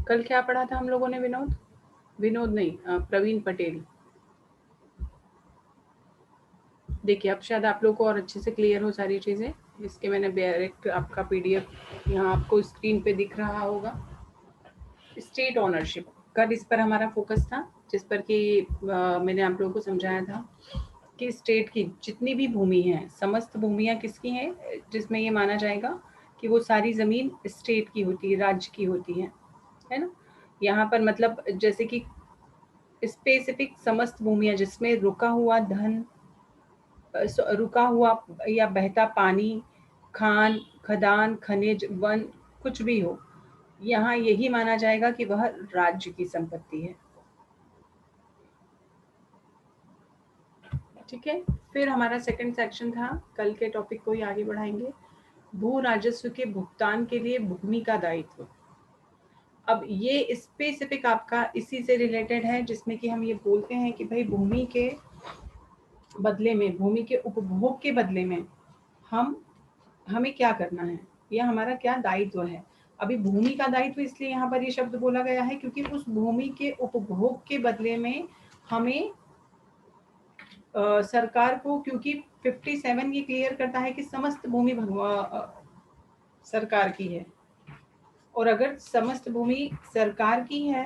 कल क्या पढ़ा था हम लोगों ने विनोद? विनोद नहीं, प्रवीण पटेल। देखिए अब शायद आप लोग को और अच्छे से क्लियर हो सारी चीज़ें। इसके मैंने डायरेक्ट आपका पीडीएफ यहाँ आपको स्क्रीन पे दिख रहा होगा। स्टेट ओनरशिप, कल इस पर हमारा फोकस था, जिस पर कि मैंने आप लोगों को समझाया था कि स्टेट की जितनी भी भूमि है, समस्त भूमियाँ किसकी हैं, जिसमें ये माना जाएगा कि वो सारी ज़मीन स्टेट की होती है, राज्य की होती है ना। यहाँ पर मतलब जैसे कि स्पेसिफिक समस्त भूमियाँ जिसमें रुका हुआ धन, रुका हुआ या बहता पानी, खान, खदान, खनिज, वन, कुछ भी हो, यहाँ यही माना जाएगा कि वह राज्य की संपत्ति है। ठीक है, फिर हमारा सेकंड सेक्शन था, कल के टॉपिक को ही आगे बढ़ाएंगे, भू राजस्व के भुगतान के लिए भूमि का दायित्व। अब ये स्पेसिफिक आपका इसी से रिलेटेड है, जिसमें कि हम ये बोलते हैं कि भाई भूमि के बदले में, भूमि के उपभोग के बदले में हमें क्या करना है, या हमारा क्या दायित्व है। अभी भूमि का दायित्व इसलिए यहाँ पर ये शब्द बोला गया है क्योंकि उस भूमि के उपभोग के बदले में हमें सरकार को, क्योंकि 57 ये क्लियर करता है कि समस्त भूमि सरकार की है, और अगर समस्त भूमि सरकार की है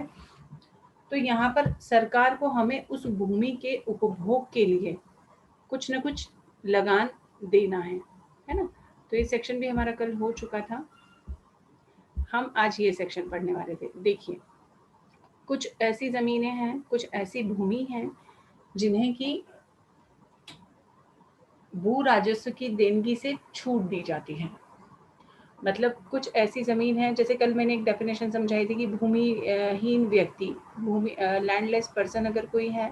तो यहाँ पर सरकार को हमें उस भूमि के उपभोग के लिए कुछ न कुछ लगान देना है ना। तो ये सेक्शन भी हमारा कल हो चुका था, हम आज ये सेक्शन पढ़ने वाले थे। देखिए कुछ ऐसी ज़मीनें हैं, कुछ ऐसी भूमि हैं जिन्हें की भू राजस्व की देनगी से छूट दी जाती है। मतलब कुछ ऐसी ज़मीन है, जैसे कल मैंने एक डेफिनेशन समझाई थी कि भूमि हीन व्यक्ति, भूमि लैंडलेस पर्सन अगर कोई है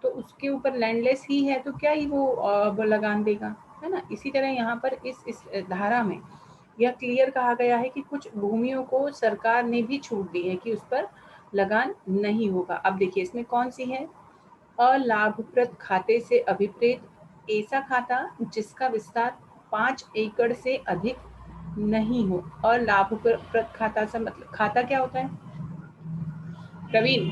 तो उसके ऊपर लैंडलेस ही है तो क्या ही वो लगान देगा, है ना। इसी तरह यहाँ पर इस धारा में यह क्लियर कहा गया है कि कुछ भूमियों को सरकार ने भी छूट दी है कि उस पर लगान नहीं होगा। अब देखिए इसमें कौन सी है, अलाभप्रद खाते से अभिप्रेत ऐसा खाता जिसका विस्तार 5 एकड़ से अधिक नहीं हो। अलाभप्रद खाता से मतलब खाता क्या होता है प्रवीण?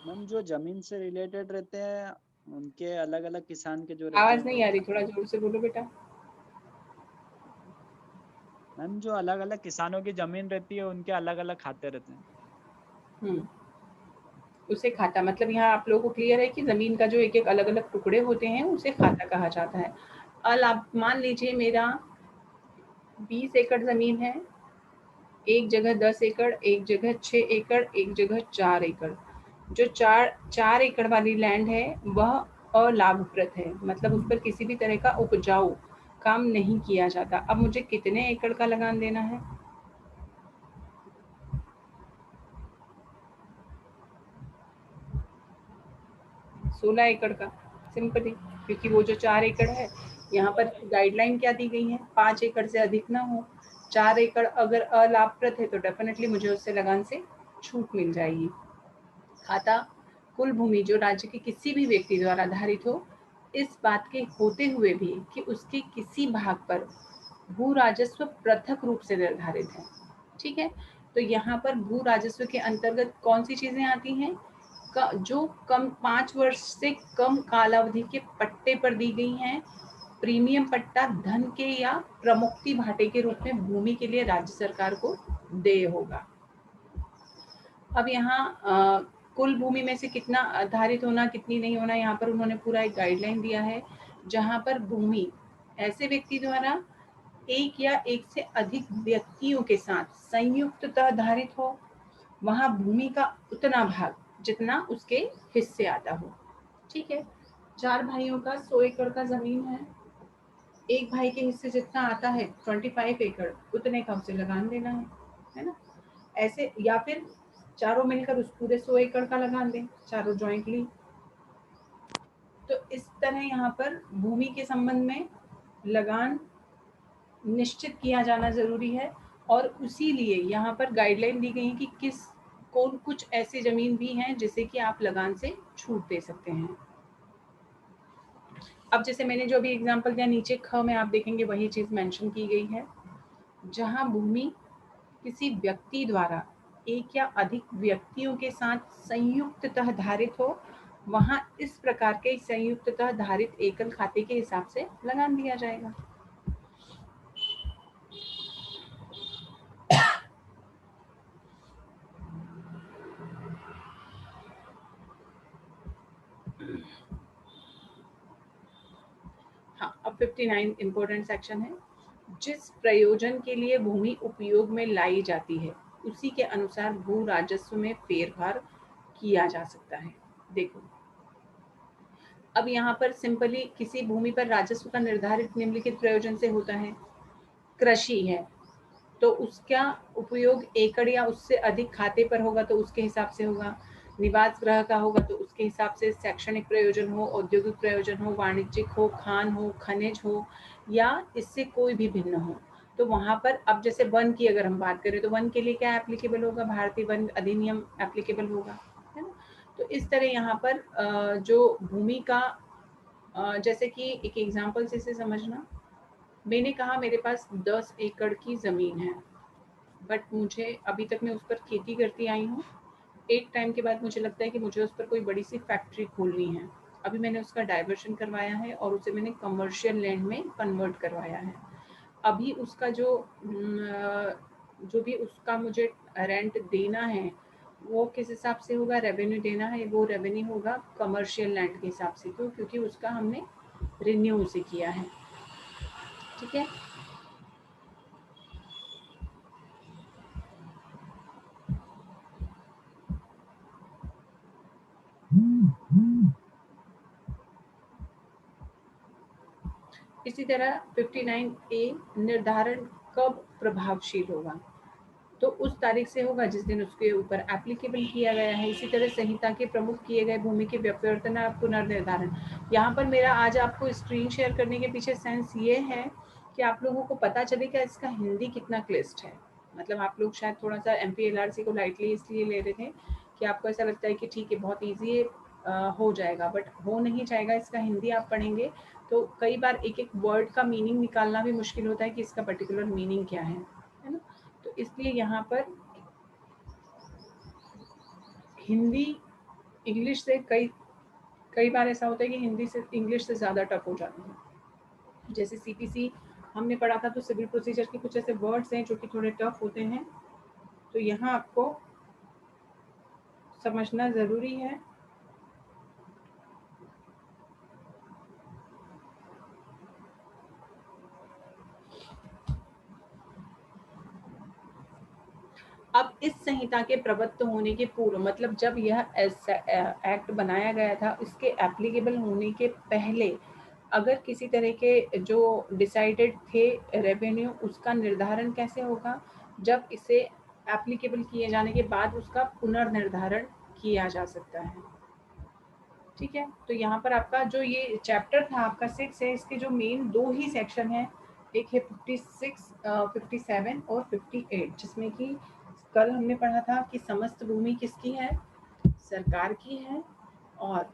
मैम जो जमीन से रिलेटेड रहते हैं उनके अलग अलग किसान के जो रहते हैं आवाज नहीं उनके आ रही, खाते थोड़ा रहते जोर से बोलो बेटा। हैं। मैम जो अलग अलग किसानों की जमीन रहती है उनके अलग अलग खाते रहते हैं। हम्म, उसे खाता मतलब यहाँ आप लोगों को क्लियर है कि जमीन का जो एक एक अलग अलग टुकड़े होते हैं उसे खाता कहा जाता है। अब मान लीजिए मेरा 20 एकड़ जमीन है, एक जगह 10 एकड़, एक जगह 6 एकड़, एक जगह 4 एकड़। जो चार एकड़ वाली लैंड है वह अलाभप्रद है, मतलब उस पर किसी भी तरह का उपजाऊ काम नहीं किया जाता। अब मुझे कितने एकड़ का लगान देना है? 16 एकड़ का, सिंपली, क्योंकि वो जो 4 एकड़ है, यहाँ पर गाइडलाइन क्या दी गई है, 5 एकड़ से अधिक ना हो। 4 एकड़ अगर अलाभप्रद है तो डेफिनेटली मुझे उससे लगान से छूट मिल जाएगी। खाता कुल भूमि जो राज्य के किसी भी व्यक्ति द्वारा धारित हो, इस बात के होते हुए भी कि उसके किसी भाग पर भू राजस्व पृथक रूप से निर्धारित है। ठीक है, तो यहाँ पर भू राजस्व के अंतर्गत कौन सी चीजें आती हैं, जो कम 5 वर्ष से कम कालावधि के पट्टे पर दी गई हैं, प्रीमियम पट्टा धन के या प्रमुक्ति भाटे के रूप में भूमि के लिए राज्य सरकार को देय होगा। अब यहाँ कुल भूमि में से कितना आधारित होना, कितनी नहीं होना, यहाँ पर उन्होंने पूरा एक गाइडलाइन दिया है, जहाँ पर भूमि ऐसे व्यक्ति द्वारा एक या एक से अधिक व्यक्तियों के साथ संयुक्ततः धारित हो, वहाँ भूमि का उतना भाग जितना उसके हिस्से आता हो। ठीक है, 4 भाइयों का 100 एकड़ का जमीन है, एक भाई के हिस्से जितना आता है 25 एकड़, उतने का उसे लगान देना है ना। ऐसे, या फिर चारों मिलकर उस पूरे 100 एकड़ का लगान दें, चारों ज्वाइंटली। तो इस तरह यहाँ पर भूमि के संबंध में लगान निश्चित किया जाना जरूरी है, और उसी लिए यहाँ पर गाइडलाइन दी गई है कि कौन कुछ ऐसी जमीन भी हैं जिसे कि आप लगान से छूट दे सकते हैं। अब जैसे मैंने जो भी एग्जांपल दिया, नीचे ख में आप देखेंगे वही चीज मेंशन की गई है। जहां भूमि किसी व्यक्ति द्वारा एक या अधिक व्यक्तियों के साथ संयुक्ततः धारित हो, वहां इस प्रकार के संयुक्ततः धारित एकल खाते के हिसाब से लगान दिया जाएगा। हाँ, अब 59 इम्पोर्टेंट सेक्शन है। जिस प्रयोजन के लिए भूमि उपयोग में लाई जाती है उसी के अनुसार भू राजस्व में फेरफार किया जा सकता है। देखो, अब यहाँ पर सिंपली किसी भूमि पर राजस्व का निर्धारित निम्नलिखित प्रयोजन से होता है। कृषि है तो उसका उपयोग एकड़ या उससे अधिक खाते पर होगा तो उसके हिसाब से होगा। निवास गृह का होगा तो उसके हिसाब से, शैक्षणिक प्रयोजन हो, औद्योगिक प्रयोजन हो, वाणिज्यिक हो, खान हो, खनिज हो, या इससे कोई भी भिन्न हो, तो वहां पर अब जैसे वन की अगर हम बात करें तो वन के लिए क्या एप्लीकेबल होगा, भारतीय वन अधिनियम एप्लीकेबल होगा, है ना। तो इस तरह यहाँ पर जो भूमि का जैसे कि एक एग्जाम्पल से समझना, मैंने कहा मेरे पास 10 एकड़ की जमीन है, बट मुझे अभी तक मैं उस पर खेती करती आई हूँ। एक टाइम के बाद मुझे लगता है कि मुझे उस पर कोई बड़ी सी फैक्ट्री खोलनी है। अभी मैंने उसका डाइवर्शन करवाया है और उसे मैंने कमर्शियल लैंड में कन्वर्ट करवाया है। अभी उसका जो भी उसका मुझे रेंट देना है वो किस हिसाब से होगा, रेवेन्यू देना है, वो रेवेन्यू होगा कमर्शियल लैंड के हिसाब से। क्यों? क्योंकि उसका हमने रिन्यू उसे किया है। ठीक है। इसी तरह 59A निर्धारण कब प्रभावशील होगा, तो उस तारीख से होगा जिस दिन उसके ऊपर एप्लीकेबल किया गया है। इसी तरह संहिता के प्रमुख किए गए भूमि के व्युत्पन्न पुनर्निर्धारण। यहाँ पर मेरा आज आपको स्क्रीन शेयर करने के पीछे सेंस ये है कि आप लोगों को पता चले कि इसका हिंदी कितना क्लिष्ट है। मतलब आप लोग शायद थोड़ा सा MPLRC को लाइटली इसलिए ले रहे थे कि आपको ऐसा लगता है कि ठीक है बहुत ईजी हो जाएगा, बट हो नहीं जाएगा। इसका हिंदी आप पढ़ेंगे तो कई बार एक एक वर्ड का मीनिंग निकालना भी मुश्किल होता है कि इसका पर्टिकुलर मीनिंग क्या है ना। तो इसलिए यहाँ पर हिंदी इंग्लिश से कई कई बार ऐसा होता है कि हिंदी से इंग्लिश से ज़्यादा टफ हो जाती है। जैसे CPC हमने पढ़ा था तो सिविल प्रोसीजर के कुछ ऐसे वर्ड्स हैं जो कि थोड़े टफ होते हैं, तो यहाँ आपको समझना ज़रूरी है। अब इस संहिता के प्रवृत्त होने के पूर्व, मतलब जब यह एक्ट बनाया गया था, इसके एप्लीकेबल होने के पहले अगर किसी तरह के जो डिसाइडेड थे रेवेन्यू, उसका निर्धारण कैसे होगा, जब इसे एप्लीकेबल किए जाने के बाद उसका पुनर्निर्धारण किया जा सकता है। ठीक है। तो यहाँ पर आपका जो ये चैप्टर था आपका 6 है, इसके जो मेन 2 ही सेक्शन है, एक है 56, 57 और 58, जिसमें कि कल हमने पढ़ा था कि समस्त भूमि किसकी है, सरकार की है, और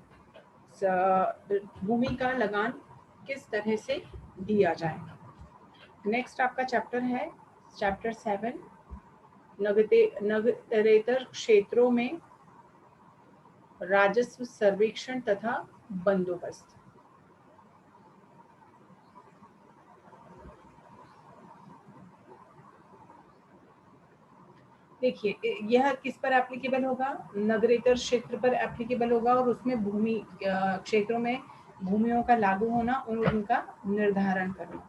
भूमि का लगान किस तरह से दिया जाएगा। नेक्स्ट आपका चैप्टर है चैप्टर 7, नगरेतर क्षेत्रों में राजस्व सर्वेक्षण तथा बंदोबस्त। देखिए यह किस पर एप्लीकेबल होगा, नगरेतर क्षेत्र पर एप्लीकेबल होगा, और उसमें भूमि क्षेत्रों में भूमियों का लागू होना और उनका निर्धारण करना।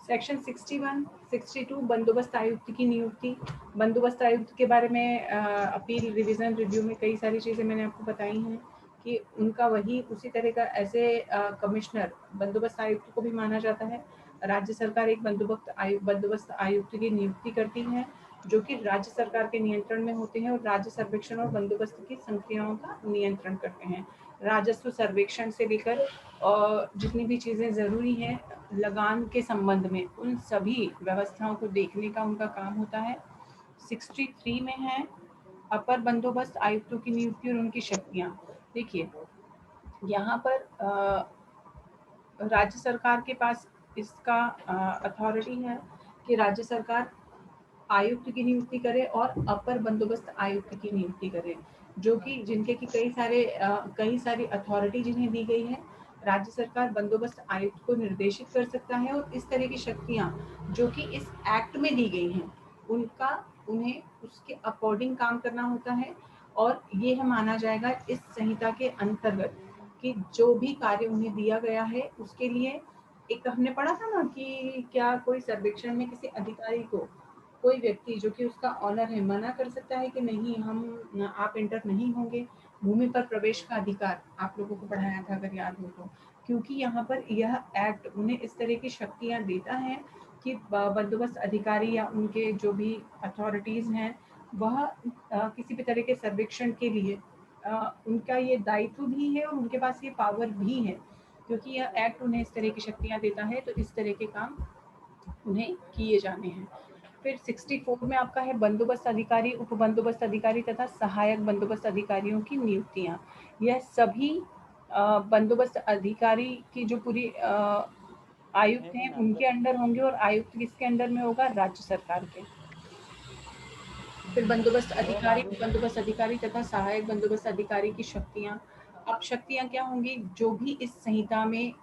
सेक्शन 61, 62 बंदोबस्त आयुक्त की नियुक्ति। बंदोबस्त आयुक्त के बारे में अपील, रिवीजन, रिव्यू में कई सारी चीज़ें मैंने आपको बताई हैं कि उनका वही उसी तरह का ऐसे कमिश्नर बंदोबस्त आयुक्त को भी माना जाता है। राज्य सरकार एक बंदोबस्त आयुक्त की नियुक्ति करती है जो कि राज्य सरकार के नियंत्रण में होते हैं और राज्य सर्वेक्षण और बंदोबस्त की संक्रियाओं का नियंत्रण करते हैं। राजस्व सर्वेक्षण से लेकर और जितनी भी चीज़ें ज़रूरी हैं लगान के संबंध में, उन सभी व्यवस्थाओं को देखने का उनका काम होता है। 63 में है अपर बंदोबस्त आयुक्तों की नियुक्ति और उनकी शक्तियाँ। देखिए यहाँ पर राज्य सरकार के पास इसका अथॉरिटी है कि राज्य सरकार आयुक्त की नियुक्ति करे और अपर बंदोबस्त आयुक्त की नियुक्ति करे, जो कि जिनके की कई सारी अथॉरिटी जिन्हें दी गई है। राज्य सरकार बंदोबस्त आयुक्त को निर्देशित कर सकता है और इस तरह की शक्तियां जो कि इस एक्ट में दी गई हैं उनका उन्हें उसके अकॉर्डिंग काम करना होता है। और ये है माना जाएगा इस संहिता के अंतर्गत कि जो भी कार्य उन्हें दिया गया है उसके लिए, एक हमने पढ़ा था ना कि क्या कोई सर्वेक्षण में किसी अधिकारी को कोई व्यक्ति जो कि उसका ऑनर है मना कर सकता है कि नहीं हम आप एंटर नहीं होंगे। भूमि पर प्रवेश का अधिकार आप लोगों को पढ़ाया था अगर याद हो तो, क्योंकि यहाँ पर यह एक्ट उन्हें इस तरह की शक्तियाँ देता है कि बंदोबस्त अधिकारी या उनके जो भी अथॉरिटीज हैं वह किसी भी तरह के सर्वेक्षण के लिए उनका ये दायित्व भी है और उनके पास ये पावर भी है, क्योंकि यह एक्ट उन्हें इस तरह की शक्तियाँ देता है तो इस तरह के काम उन्हें किए जाने हैं। फिर 64 में आपका है बंदोबस्त अधिकारी, उप बंदोबस्त अधिकारी तथा सहायक बंदोबस्त अधिकारियों की नियुक्तियां। यह सभी बंदोबस्त अधिकारी की जो पूरी आयुक्त हैं उनके अंडर होंगे और आयुक्त किसके अंडर में होगा? राज्य सरकार के। फिर बंदोबस्त अधिकारी, उप बंदोबस्त अधिकारी तथा सहायक बंदोबस्त अधिकारी की शक्तियां। अब शक्तियां क्या होंगी? जो भी इस संहिता में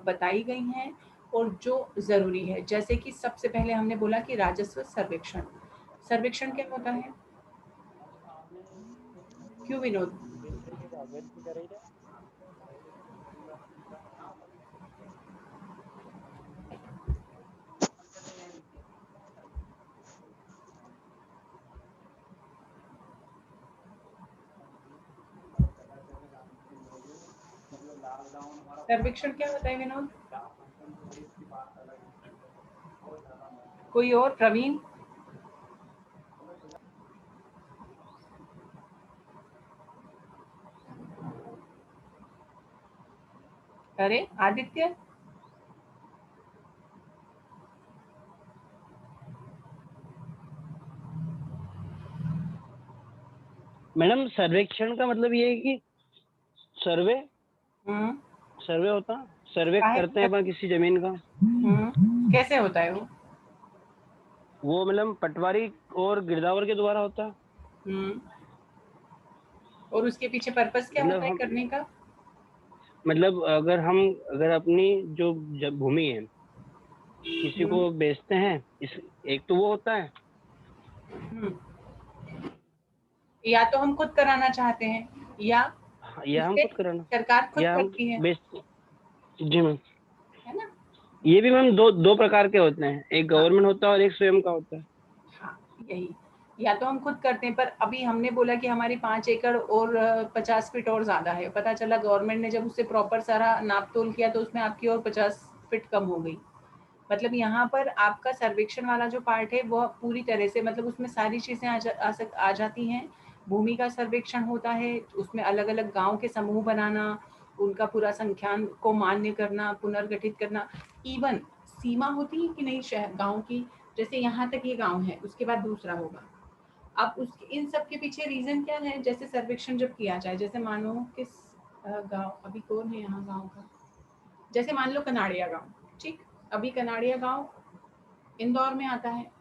बताई गई हैं और जो जरूरी है, जैसे कि सबसे पहले हमने बोला कि राजस्व सर्वेक्षण। सर्वेक्षण क्या होता है? क्यों विनोद? सर्वेक्षण क्या होता है विनोद? कोई और? प्रवीण? अरे आदित्य? मैडम सर्वेक्षण का मतलब ये है कि सर्वे सर्वे होता, सर्वे करते हैं अपन किसी जमीन का। कैसे होता है वो मतलब पटवारी और गिरदावर के द्वारा होता है। और उसके पीछे पर्पस क्या होता है करने का? मतलब अगर अपनी जो भूमि है किसी को बेचते हैं, एक तो वो होता है, या तो हम खुद कराना चाहते हैं या हम खुद कराना, सरकार खुद करती है। जी मैम, है ना? ये भी मैम दो प्रकार के होते हैं, एक गवर्नमेंट होता है और एक स्वयं का होता है। हाँ यही, या तो हम खुद करते हैं, पर अभी हमने बोला कि हमारी 5 एकड़ और 50 फीट और ज्यादा है, पता चला गवर्नमेंट ने जब उससे प्रॉपर सारा नाप तोल किया तो उसमें आपकी और 50 फीट कम हो गई। मतलब यहाँ पर आपका सर्वेक्षण वाला जो पार्ट है वह पूरी तरह से, मतलब उसमें सारी चीजें आ जाती हैं। भूमि का सर्वेक्षण होता है, उसमें अलग अलग गांव के समूह बनाना, उनका पूरा संख्यान को मान्य करना, पुनर्गठित करना, इवन सीमा होती है कि नहीं शहर गांव की, जैसे यहाँ तक ये गांव है उसके बाद दूसरा होगा। अब उस इन सब के पीछे रीजन क्या है? जैसे सर्वेक्षण जब किया जाए, जैसे मानो किस गांव, अभी कौन है यहाँ गांव का, जैसे मान लो कनाड़िया गांव, ठीक, अभी कनाड़िया गांव इंदौर में आता है।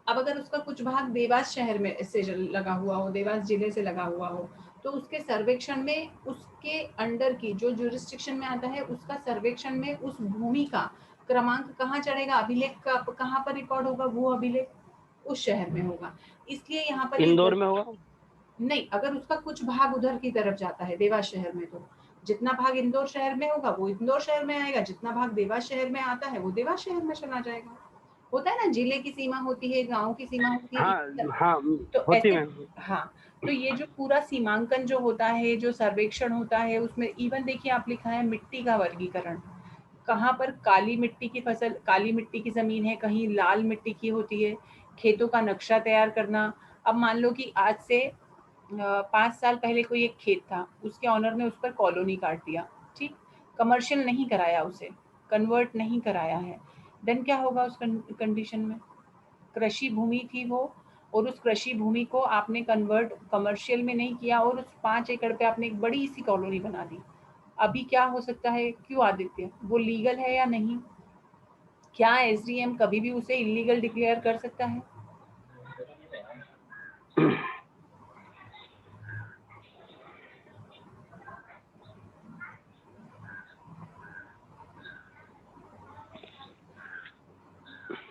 अब अगर उसका कुछ भाग देवास शहर में से लगा हुआ हो, देवास जिले से लगा हुआ हो, तो उसके सर्वेक्षण में उसके अंडर की जो ज्यूरिस्डिक्शन में आता है उसका सर्वेक्षण में उस भूमि का क्रमांक कहाँ चढ़ेगा, अभिलेख का कहाँ पर रिकॉर्ड होगा? वो अभिलेख उस शहर में होगा। इसलिए यहाँ पर इंदौर में होगा नहीं, अगर उसका कुछ भाग उधर की तरफ जाता है देवास शहर में, तो जितना भाग इंदौर शहर में होगा वो इंदौर शहर में आएगा, जितना भाग देवास शहर में आता है वो देवास शहर में चला जाएगा। होता है ना, जिले की सीमा होती है, गांव की सीमा होती है। हाँ, तो होती ऐसे हाँ, तो ये जो पूरा सीमांकन जो होता है, जो सर्वेक्षण होता है, उसमें इवन देखिए आप लिखा है मिट्टी का वर्गीकरण, कहाँ पर काली मिट्टी की फसल, काली मिट्टी की जमीन है, कहीं लाल मिट्टी की होती है, खेतों का नक्शा तैयार करना। अब मान लो कि आज से 5 साल पहले कोई एक खेत था, उसके ऑनर ने उस पर कॉलोनी काट दिया, ठीक, कमर्शियल नहीं कराया, उसे कन्वर्ट नहीं कराया है, देन क्या होगा उस कंडीशन में? कृषि भूमि थी वो, और उस कृषि भूमि को आपने कन्वर्ट कमर्शियल में नहीं किया और उस 5 एकड़ पे आपने एक बड़ी सी कॉलोनी बना दी। अभी क्या हो सकता है? क्यों आदित्य, वो लीगल है या नहीं? क्या एसडीएम कभी भी उसे इलीगल डिक्लेयर कर सकता है?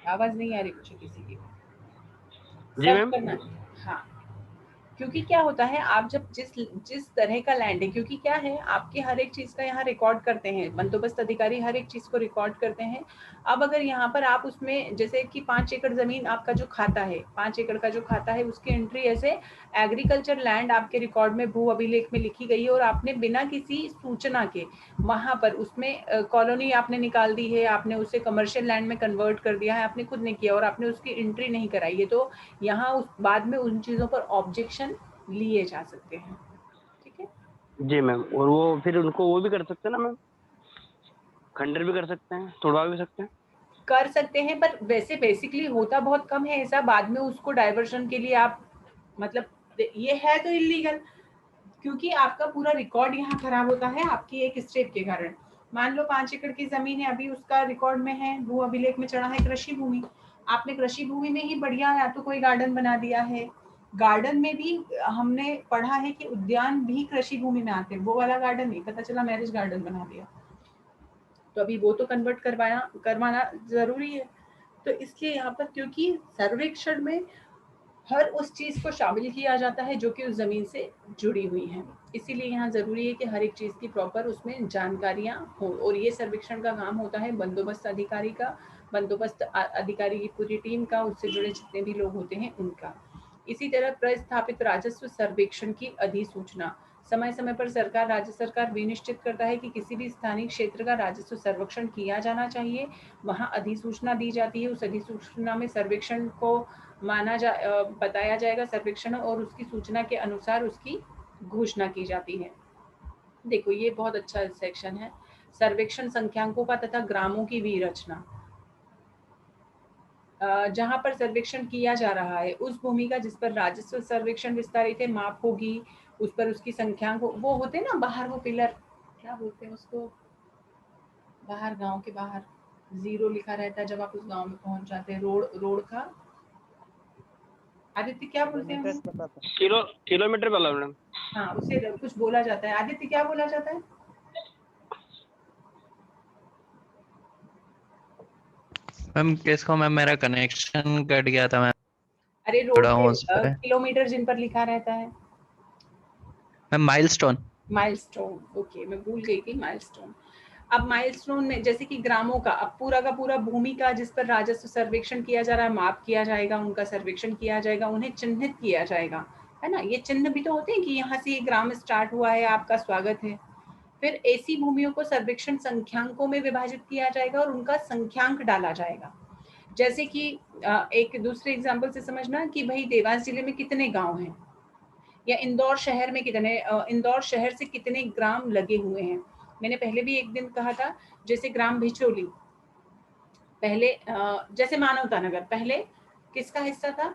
आवाज नहीं आ रही मुझे किसी की। जी सर्च मैम। करना है। हाँ, क्योंकि क्या होता है, आप जब जिस जिस तरह का लैंड है, क्योंकि क्या है, आपके हर एक चीज का यहाँ रिकॉर्ड करते हैं, बंदोबस्त अधिकारी हर एक चीज को रिकॉर्ड करते हैं। अब अगर यहाँ पर आप उसमें जैसे कि 5 एकड़ जमीन आपका जो खाता है, 5 एकड़ का जो खाता है, उसकी एंट्री ऐसे एग्रीकल्चर लैंड आपके रिकॉर्ड में भू अभिलेख में लिखी गई है, और आपने बिना किसी सूचना के वहां पर उसमें कॉलोनी आपने निकाल दी है, आपने उसे कमर्शियल लैंड में कन्वर्ट कर दिया है, आपने खुद ने किया और आपने उसकी एंट्री नहीं कराई है, तो यहाँ उस बाद में उन चीजों पर ऑब्जेक्शन लिए जा सकते हैं। ठीक है जी मैम, और वो फिर उनको वो भी कर सकते हैं ना मैम, खंडर भी कर सकते हैं, तोड़वा भी सकते हैं। कर सकते हैं, पर वैसे बेसिकली होता बहुत कम है ऐसा, बाद में उसको डाइवर्शन के लिए आप मतलब ये है तो इलीगल, क्योंकि आपका पूरा रिकॉर्ड यहाँ खराब होता है आपकी एक स्टेप के कारण। मान लो 5 एकड़ की जमीन है, अभी उसका रिकॉर्ड में है, भू अभिलेख में चढ़ा है कृषि भूमि, आपने कृषि भूमि में ही बढ़िया या तो कोई गार्डन बना दिया है, गार्डन में भी हमने पढ़ा है कि उद्यान भी कृषि भूमि में आते हैं, वो वाला गार्डन नहीं, पता चला मैरिज गार्डन बना दिया, तो अभी वो तो कन्वर्ट करवाना जरूरी है। तो इसलिए यहाँ पर क्योंकि सर्वेक्षण में हर उस चीज को शामिल किया जाता है जो कि उस जमीन से जुड़ी हुई है, इसीलिए यहाँ जरूरी है कि हर एक चीज की प्रॉपर उसमें जानकारियां हो, और ये सर्वेक्षण का काम होता है बंदोबस्त अधिकारी का, बंदोबस्त अधिकारी की पूरी टीम का, उससे जुड़े जितने भी लोग होते हैं उनका। इसी तरह प्रस्थापित राजस्व सर्वेक्षण की अधिसूचना, समय समय पर सरकार, राज्य सरकार विनिश्चित करता है कि किसी भी स्थानीय क्षेत्र का राजस्व सर्वेक्षण किया जाना चाहिए, वहाँ अधिसूचना दी जाती है, उस अधिसूचना में सर्वेक्षण को बताया जाएगा सर्वेक्षण, और उसकी सूचना के अनुसार उसकी घोषणा की जाती है। देखो ये बहुत अच्छा सेक्शन है, सर्वेक्षण संख्यांकों का तथा ग्रामों की विरचना। जहां पर सर्वेक्षण किया जा रहा है उस भूमि का जिस पर राजस्व सर्वेक्षण विस्तारित है माप होगी, उस पर उसकी संख्यांक वो होते हैं ना बाहर, वो पिलर क्या बोलते हैं उसको, बाहर गांव के बाहर जीरो लिखा रहता है जब आप उस गांव में पहुंच जाते हैं, रोड का, आदित्य क्या बोलते हैं किलोमीटर वो? पता था। किलोमीटर वाला मैडम। हाँ, उसे कुछ बोला जाता है, आदित्य क्या बोला जाता है? मैम किसको, मैम मेरा कनेक्शन कट गया था, मैं अरे रोड जुड़ा हूँ पे उस पे। किलोमीटर जिन पर लिखा रहता है, मैम माइलस्टोन। माइलस्टोन, ओके, मैं भूल गई थी माइलस्टोन। अब माइलस्टोन में जैसे कि ग्रामों का, अब पूरा का पूरा भूमि का जिस पर राजस्व सर्वेक्षण किया जा रहा है, माप किया जाएगा, उनका सर्वेक्षण किया जाएगा, उन्हें चिन्हित किया जाएगा, है ना, ये चिन्ह भी तो होते हैं कि यहाँ से ये ग्राम स्टार्ट हुआ है, आपका स्वागत है। फिर ऐसी भूमियों को सर्वेक्षण संख्यांकों में विभाजित किया जाएगा और उनका संख्यांक डाला जाएगा। जैसे कि एक दूसरे एग्जाम्पल से समझना कि भाई देवास जिले में कितने गांव हैं, या इंदौर शहर में कितने, इंदौर शहर से कितने ग्राम लगे हुए हैं। मैंने पहले भी एक दिन कहा था, जैसे ग्राम भिचोली पहले जैसे मानवता नगर पहले किसका हिस्सा था?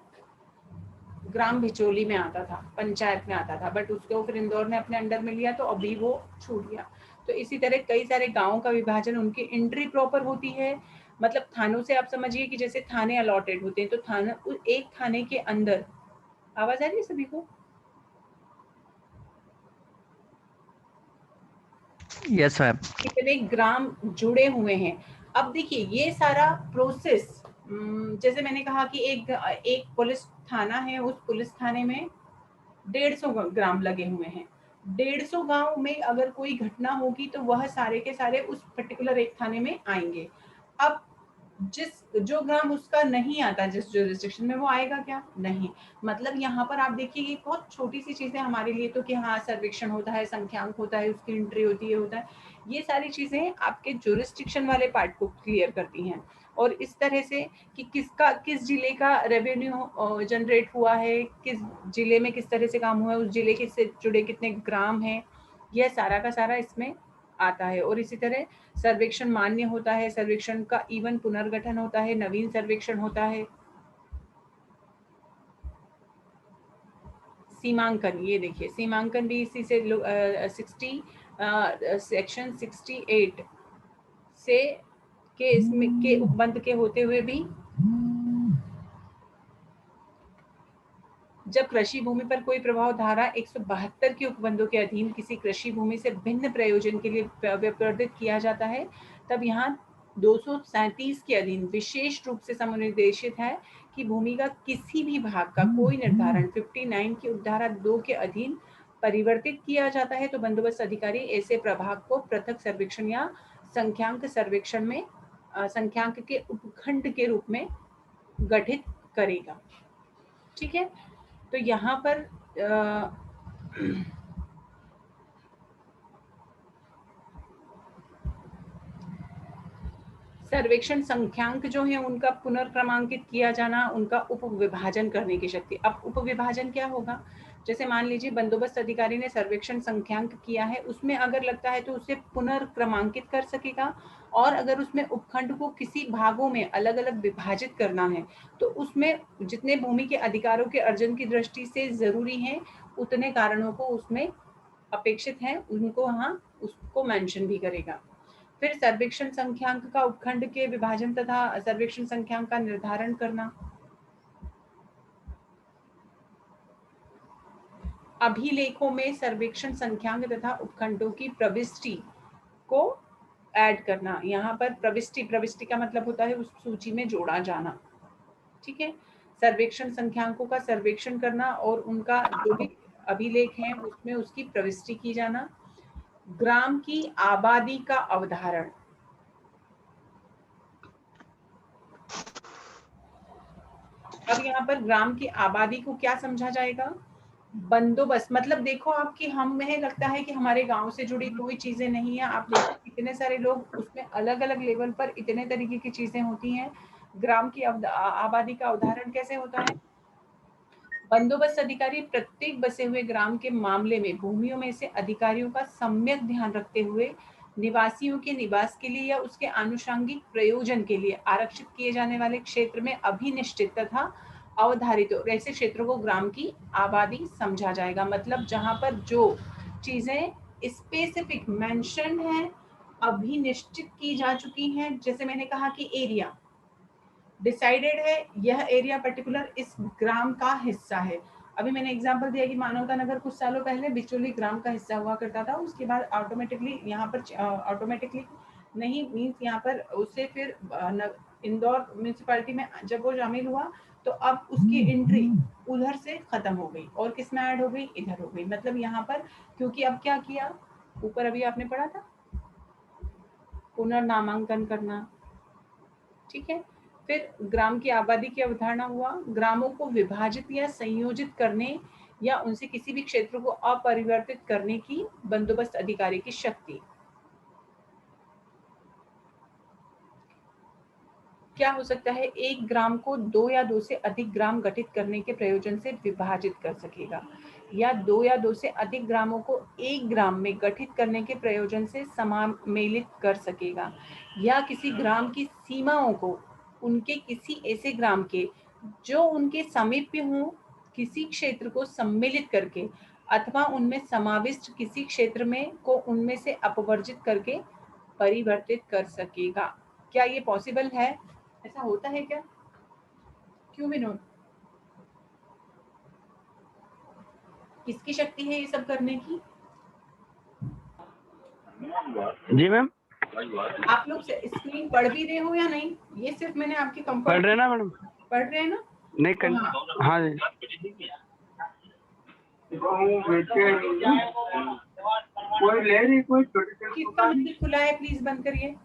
ग्राम भिचोली में आता था, पंचायत में आता था, बट उसको फिर इंदौर ने अपने अंडर में लिया, तो अभी वो छूट गया। तो इसी तरह कई सारे गांवों का विभाजन, उनकी एंट्री प्रॉपर होती है, मतलब थानों से आप समझिए कि जैसे थाने अलॉटेड होते हैं, तो थाना, एक थाने के अंदर, आवाज आ रही है सभी को? Yes ma'am. कितने ग्राम जुड़े हुए हैं। अब देखिए ये सारा प्रोसेस, जैसे मैंने कहा कि एक पुलिस थाना है, उस पुलिस थाने में 150 ग्राम लगे हुए हैं, 150 गांव में अगर कोई घटना होगी तो वह सारे के सारे उस पर्टिकुलर एक थाने में आएंगे। अब जो ग्राम उसका नहीं आता जिस जुरिस्डिक्शन में, वो आएगा क्या? नहीं। मतलब यहाँ पर आप देखिए ये बहुत छोटी सी चीजें हमारे लिए, तो कि हाँ सर्वेक्षण होता है, संख्यांक होता है, उसकी एंट्री होती है, ये सारी चीजें आपके जुरिस्डिक्शन वाले पार्ट को क्लियर करती हैं। और इस तरह से कि किस जिले का रेवेन्यू जनरेट हुआ है, किस जिले में किस तरह से काम हुआ है, उस जिले के से जुड़े कितने ग्राम हैं, यह सारा का सारा इसमें आता है। और इसी तरह सर्वेक्षण मान्य होता है, सर्वेक्षण का इवन पुनर्गठन होता है, नवीन सर्वेक्षण होता है। सीमांकन, ये देखिए सीमांकन भी इसी से 60 सेक्शन 68 से के इसमें के उपबंध के होते हुए भी जब कृषि भूमि पर कोई प्रभाव धारा 172 के उपबंधों के अधीन किसी कृषि भूमि से भिन्न प्रयोजन के लिए विवर्तित किया जाता है, तब यहाँ 237 के अधीन विशेष रूप से समुनिर्देशित है कि भूमि का किसी भी भाग का कोई निर्धारण 59 की उपधारा 2 के अधीन परिवर्तित किया जाता है तो बंदोबस्त अधिकारी ऐसे प्रभाग को पृथक सर्वेक्षण या संख्यांक सर्वेक्षण में संख्यांक के उपखंड के रूप में गठित करेगा। ठीक है, तो यहाँ पर सर्वेक्षण संख्यांक जो है उनका पुनर्क्रमांकित किया जाना, उनका उपविभाजन करने की शक्ति। अब उपविभाजन क्या होगा, जैसे मान लीजिए बंदोबस्त अधिकारी ने सर्वेक्षण संख्यांक किया है, उसमें अगर लगता है तो उसे पुनर्क्रमांकित कर सकेगा, और अगर उसमें उपखंड को किसी भागों में अलग अलग विभाजित करना है तो उसमें जितने भूमि के अधिकारों के अर्जन की दृष्टि से जरूरी हैं उतने कारणों को उसमें अपेक्षित हैं उनको वहाँ उसको मेंशन भी करेगा। फिर सर्वेक्षण संख्यांक का उपखंड के विभाजन तथा सर्वेक्षण संख्यांक का निर्धारण करना। अभिलेखों में सर्वेक्षण संख्यांक तथा उपखंडों की प्रविष्टि को ऐड करना। यहाँ पर प्रविष्टि का मतलब होता है उस सूची में जोड़ा जाना। ठीक है, सर्वेक्षण संख्यांकों का सर्वेक्षण करना और उनका जो भी अभिलेख है उसमें उसकी प्रविष्टि की जाना। ग्राम की आबादी का अवधारण, अब यहाँ पर ग्राम की आबादी को क्या समझा जाएगा, बंदोबस्त। मतलब देखो आपकी हमें लगता है कि हमारे गांव से जुड़ी कोई चीजें नहीं है, आप देखो कितने सारे लोग उसमें अलग अलग लेवल पर इतने तरीके की चीजें होती हैं। ग्राम की आबादी का उदाहरण कैसे होता है, बंदोबस्त अधिकारी प्रत्येक बसे हुए ग्राम के मामले में भूमियों में से अधिकारियों का सम्यक ध्यान रखते हुए निवासियों के निवास के लिए या उसके आनुषंगिक प्रयोजन के लिए आरक्षित किए जाने वाले क्षेत्र में अभिनिश्चित तथा अवधारित और ऐसे क्षेत्रों को ग्राम की आबादी समझा जाएगा। मतलब जहां पर जो चीजें स्पेसिफिक मेंशन है, अभिनिश्चित की जा चुकी हैं, जैसे मैंने कहा कि एरिया डिसाइडेड है, यह एरिया पर्टिकुलर इस ग्राम का हिस्सा है। अभी मैंने एग्जांपल दिया कि मानवता नगर कुछ सालों पहले बिचौली ग्राम का हिस्सा हुआ करता था, उसके बाद ऑटोमेटिकली यहाँ पर ऑटोमेटिकली नहीं मीन्स यहाँ पर उससे फिर इंदौर म्यूनिसिपैलिटी में जब वो शामिल हुआ तो अब उसकी एंट्री उधर से खत्म हो गई और किस में ऐड हो गई, इधर हो गई। मतलब यहाँ पर क्योंकि अब क्या किया, ऊपर अभी आपने पढ़ा था पुनर्नामांकन करना। ठीक है, फिर ग्राम की आबादी की अवधारणा हुआ, ग्रामों को विभाजित या संयोजित करने या उनसे किसी भी क्षेत्र को अपरिवर्तित करने की बंदोबस्त अधिकारी की शक्ति। क्या हो सकता है, एक ग्राम को 2 या 2 से अधिक ग्राम गठित करने के प्रयोजन से विभाजित कर सकेगा, या 2 या 2 से अधिक ग्रामों को एक ग्राम में गठित करने के प्रयोजन से सम्मिलित कर सकेगा, या किसी ग्राम की सीमाओं को उनके किसी ऐसे ग्राम के जो उनके समीप हो किसी क्षेत्र को सम्मिलित करके अथवा उनमें समाविष्ट किसी क्षेत्र में को उनमें से अपवर्जित करके परिवर्तित कर सकेगा। क्या ये पॉसिबल है, ऐसा होता है क्या? क्यों विनोद, किसकी शक्ति है ये सब करने की? जी मैम, आप लोग स्क्रीन पढ़ भी रहे हो या नहीं? ये सिर्फ मैंने आपके कंफर्ट पढ़ रहे ना मैडम? पढ़ रहे हैं ना? नहीं कर, हाँ जी। कोई ले रही, कोई किसका मंदिर खुला है, प्लीज बंद करिए।